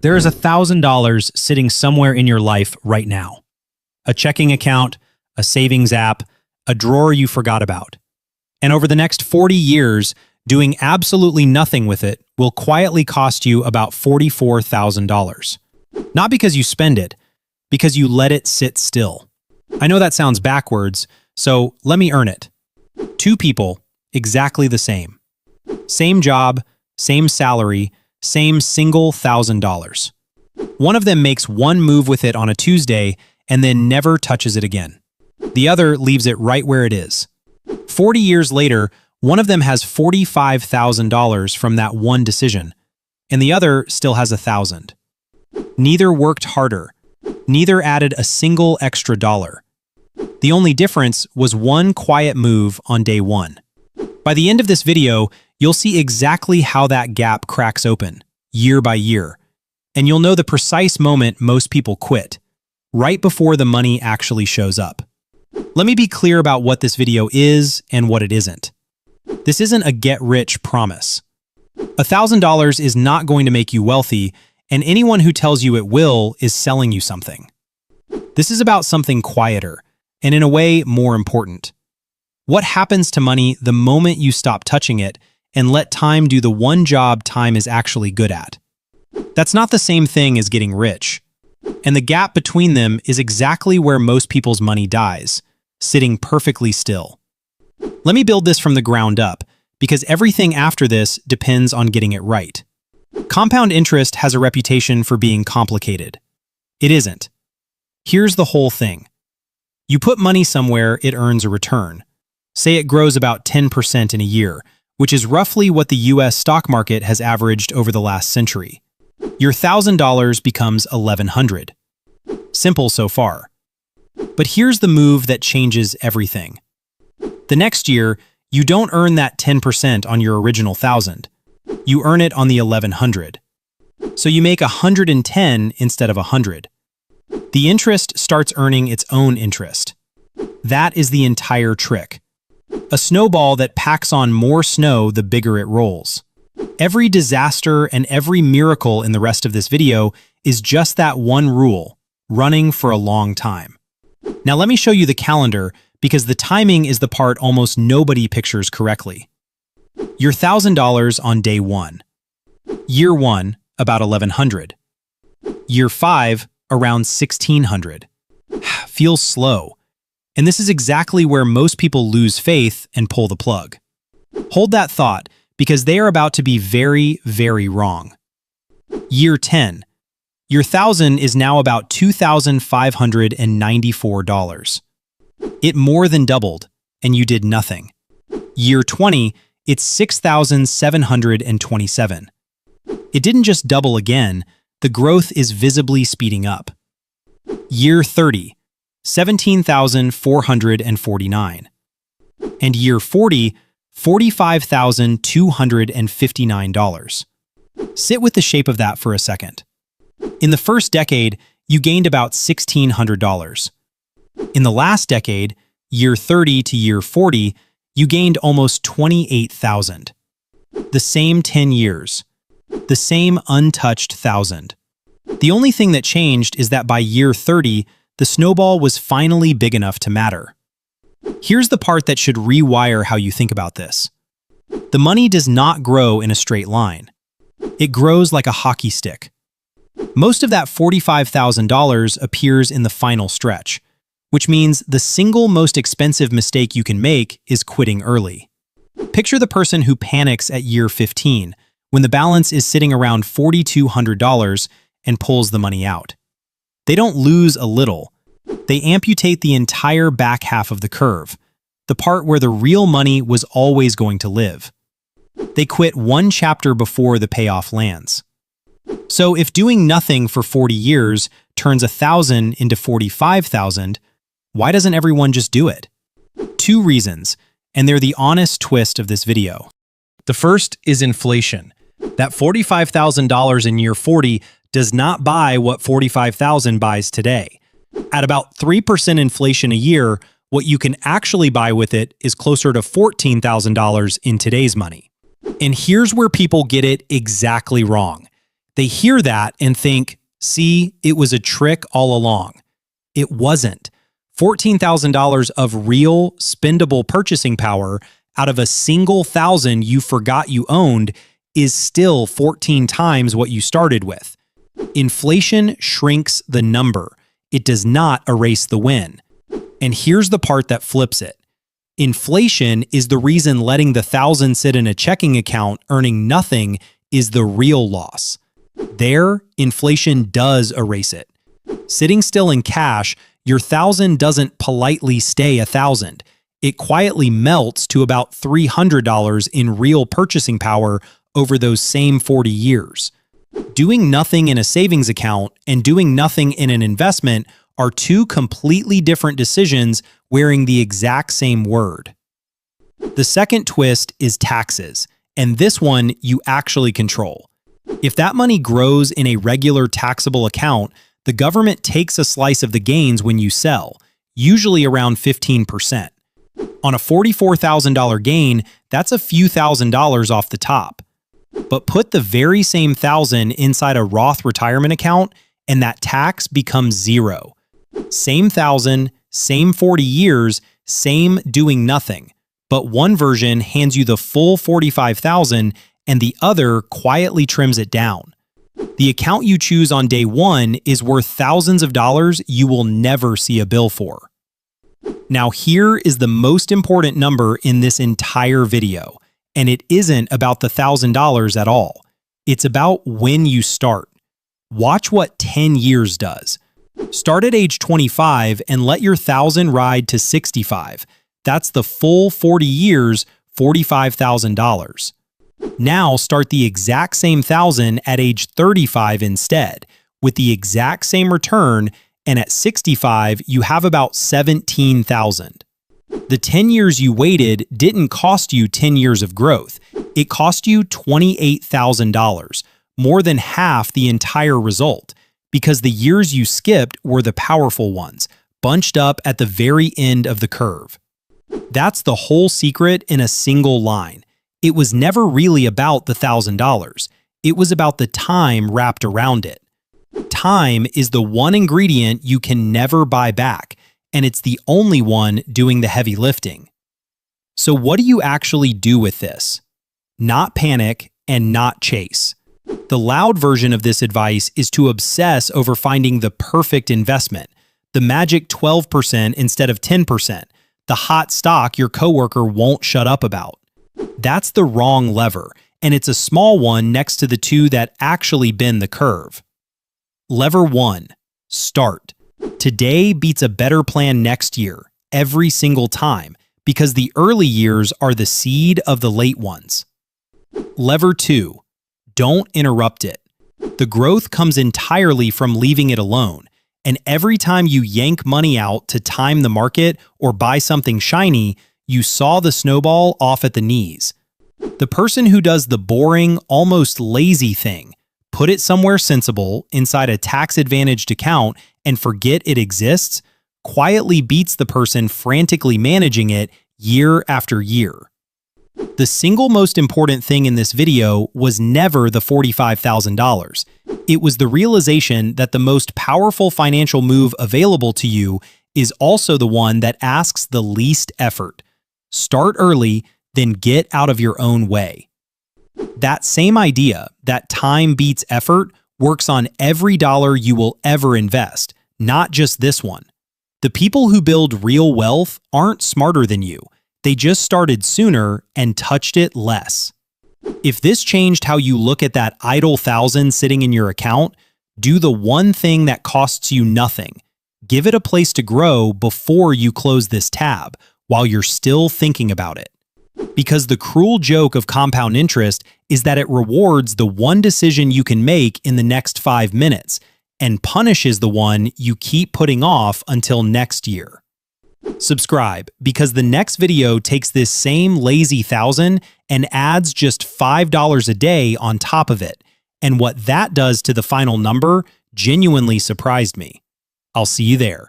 There is $1,000 sitting somewhere in your life right now. A checking account, a savings app, a drawer you forgot about. And over the next 40 years, doing absolutely nothing with it will quietly cost you about $44,000. Not because you spend it, because you let it sit still. I know that sounds backwards, so let me earn it. Two people, exactly the same. Same job, same salary, same single $1,000. One of them makes one move with it on a Tuesday and then never touches it again. The other leaves it right where it is. 40 years later, one of them has $45,000 from that one decision, and the other still has $1,000. Neither worked harder. Neither added a single extra dollar. The only difference was one quiet move on day one. By the end of this video, you'll see exactly how that gap cracks open, year by year, and you'll know the precise moment most people quit, right before the money actually shows up. Let me be clear about what this video is and what it isn't. This isn't a get-rich promise. $1,000 is not going to make you wealthy, and anyone who tells you it will is selling you something. This is about something quieter, and in a way more important. What happens to money the moment you stop touching it and let time do the one job time is actually good at? That's not the same thing as getting rich. And the gap between them is exactly where most people's money dies, sitting perfectly still. Let me build this from the ground up, because everything after this depends on getting it right. Compound interest has a reputation for being complicated. It isn't. Here's the whole thing. You put money somewhere, it earns a return. Say it grows about 10% in a year, which is roughly what the US stock market has averaged over the last century. Your $1,000 becomes $1,100. Simple so far. But here's the move that changes everything. The next year, you don't earn that 10% on your original $1,000. You earn it on the $1,100. So you make $110 instead of $100. The interest starts earning its own interest. That is the entire trick. A snowball that packs on more snow the bigger it rolls. Every disaster and every miracle in the rest of this video is just that one rule, running for a long time. Now let me show you the calendar, because the timing is the part almost nobody pictures correctly. Your $1,000 on day 1. Year 1, about $1,100. Year 5, around $1,600. Feels slow. And this is exactly where most people lose faith and pull the plug. Hold that thought, because they are about to be very, very wrong. Year 10. Your $1,000 is now about $2,594. It more than doubled, and you did nothing. Year 20, it's $6,727. It didn't just double again, the growth is visibly speeding up. Year 30, $17,449. And year 40, $45,259. Sit with the shape of that for a second. In the first decade, you gained about $1,600. In the last decade, year 30 to year 40, you gained almost $28,000. The same 10 years. The same untouched $1,000. The only thing that changed is that by year 30, the snowball was finally big enough to matter. Here's the part that should rewire how you think about this. The money does not grow in a straight line. It grows like a hockey stick. Most of that $45,000 appears in the final stretch, which means the single most expensive mistake you can make is quitting early. Picture the person who panics at year 15, when the balance is sitting around $4,200 and pulls the money out. They don't lose a little. They amputate the entire back half of the curve, the part where the real money was always going to live. They quit one chapter before the payoff lands. So if doing nothing for 40 years turns $1,000 into $45,000, why doesn't everyone just do it? Two reasons, and they're the honest twist of this video. The first is inflation. That $45,000 in year 40 does not buy what $45,000 buys today. At about 3% inflation a year, what you can actually buy with it is closer to $14,000 in today's money. And here's where people get it exactly wrong. They hear that and think, see, it was a trick all along. It wasn't. $14,000 of real, spendable purchasing power out of a single thousand you forgot you owned is still 14 times what you started with. Inflation shrinks the number. It does not erase the win. And here's the part that flips it. Inflation is the reason letting the thousand sit in a checking account earning nothing is the real loss. There, inflation does erase it. Sitting still in cash, your thousand doesn't politely stay 1,000. It quietly melts to about $300 in real purchasing power over those same 40 years. Doing nothing in a savings account and doing nothing in an investment are two completely different decisions wearing the exact same word. The second twist is taxes, and this one you actually control. If that money grows in a regular taxable account, the government takes a slice of the gains when you sell, usually around 15%. On a $44,000 gain, that's a few $1,000s off the top. But put the very same $1,000 inside a Roth retirement account, and that tax becomes zero. Same $1,000, same 40 years, same doing nothing. But one version hands you the full $45,000 and the other quietly trims it down. The account you choose on day one is worth thousands of dollars you will never see a bill for. Now here is the most important number in this entire video, and it isn't about the $1,000 at all. It's about when you start. Watch what 10 years does. Start at age 25 and let your 1,000 ride to 65. That's the full 40 years, $45,000. Now start the exact same 1,000 at age 35 instead, with the exact same return, and at 65 you have about 17,000. The 10 years you waited didn't cost you 10 years of growth. It cost you $28,000, more than half the entire result, because the years you skipped were the powerful ones, bunched up at the very end of the curve. That's the whole secret in a single line. It was never really about the $1,000. It was about the time wrapped around it. Time is the one ingredient you can never buy back, and it's the only one doing the heavy lifting. So what do you actually do with this? Not panic and not chase. The loud version of this advice is to obsess over finding the perfect investment, the magic 12% instead of 10%, the hot stock your coworker won't shut up about. That's the wrong lever, and it's a small one next to the two that actually bend the curve. Lever 1. Start. Today beats a better plan next year, every single time, because the early years are the seed of the late ones. Lever 2. Don't interrupt it. The growth comes entirely from leaving it alone, and every time you yank money out to time the market or buy something shiny, you saw the snowball off at the knees. The person who does the boring, almost lazy thing, put it somewhere sensible inside a tax-advantaged account and forget it exists, quietly beats the person frantically managing it year after year. The single most important thing in this video was never the $45,000. It was the realization that the most powerful financial move available to you is also the one that asks the least effort. Start early, then get out of your own way. That same idea, that time beats effort, works on every dollar you will ever invest, not just this one. The people who build real wealth aren't smarter than you. They just started sooner and touched it less. If this changed how you look at that idle 1,000 sitting in your account, do the one thing that costs you nothing. Give it a place to grow before you close this tab, while you're still thinking about it. Because the cruel joke of compound interest is that it rewards the one decision you can make in the next 5 minutes and punishes the one you keep putting off until next year. Subscribe, because the next video takes this same lazy 1,000 and adds just $5 a day on top of it, and what that does to the final number genuinely surprised me. I'll see you there.